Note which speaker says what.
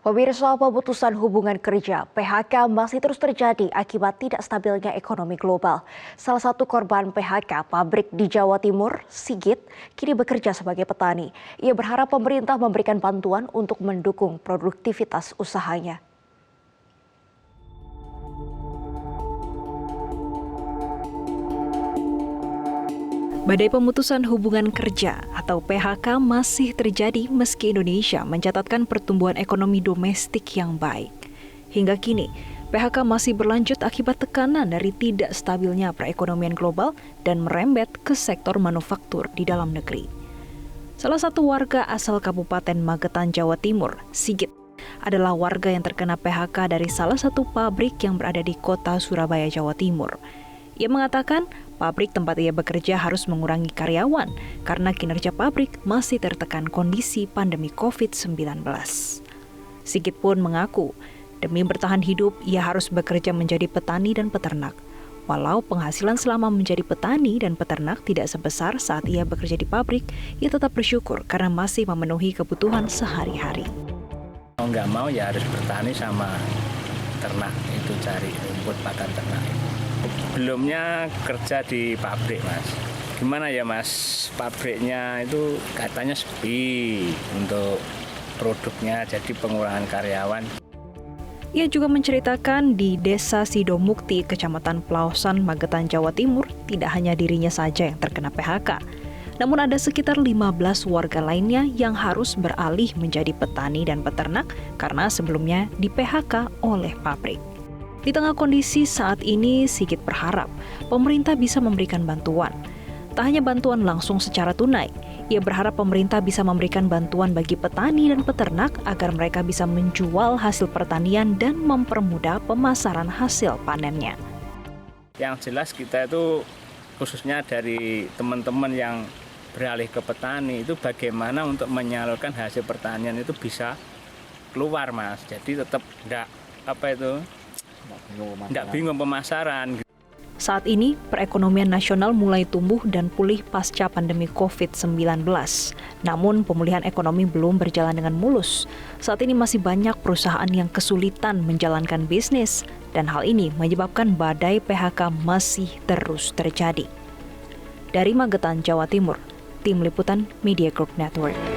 Speaker 1: Pemirsa, pemutusan hubungan kerja (PHK) masih terus terjadi akibat tidak stabilnya ekonomi global. Salah satu korban PHK, pabrik di Jawa Timur, Sigit, kini bekerja sebagai petani. Ia berharap pemerintah memberikan bantuan untuk mendukung produktivitas usahanya.
Speaker 2: Badai pemutusan hubungan kerja atau PHK masih terjadi meski Indonesia mencatatkan pertumbuhan ekonomi domestik yang baik. Hingga kini, PHK masih berlanjut akibat tekanan dari tidak stabilnya perekonomian global dan merembet ke sektor manufaktur di dalam negeri. Salah satu warga asal Kabupaten Magetan, Jawa Timur, Sigit, adalah warga yang terkena PHK dari salah satu pabrik yang berada di kota Surabaya, Jawa Timur. Ia mengatakan pabrik tempat ia bekerja harus mengurangi karyawan karena kinerja pabrik masih tertekan kondisi pandemi COVID-19. Sigit pun mengaku, demi bertahan hidup ia harus bekerja menjadi petani dan peternak. Walau penghasilan selama menjadi petani dan peternak tidak sebesar saat ia bekerja di pabrik, ia tetap bersyukur karena masih memenuhi kebutuhan sehari-hari.
Speaker 3: Mau nggak mau ya harus bertani sama ternak, itu cari rumput pakan ternak. Sebelumnya kerja di pabrik, Mas. Gimana ya, Mas? Pabriknya itu katanya sepi untuk produknya, jadi pengurangan karyawan.
Speaker 2: Ia juga menceritakan di Desa Sidomukti, Kecamatan Pelausan, Magetan, Jawa Timur, tidak hanya dirinya saja yang terkena PHK. Namun ada sekitar 15 warga lainnya yang harus beralih menjadi petani dan peternak karena sebelumnya di PHK oleh pabrik. Di tengah kondisi saat ini, Sigit berharap pemerintah bisa memberikan bantuan. Tak hanya bantuan langsung secara tunai, ia berharap pemerintah bisa memberikan bantuan bagi petani dan peternak agar mereka bisa menjual hasil pertanian dan mempermudah pemasaran hasil panennya.
Speaker 3: Yang jelas kita itu khususnya dari teman-teman yang beralih ke petani itu bagaimana untuk menyalurkan hasil pertanian itu bisa keluar, Mas. Jadi tetap enggak bingung pemasaran.
Speaker 2: Saat ini, perekonomian nasional mulai tumbuh dan pulih pasca pandemi COVID-19. Namun, pemulihan ekonomi belum berjalan dengan mulus. Saat ini masih banyak perusahaan yang kesulitan menjalankan bisnis, dan hal ini menyebabkan badai PHK masih terus terjadi. Dari Magetan, Jawa Timur, Tim Liputan Media Group Network.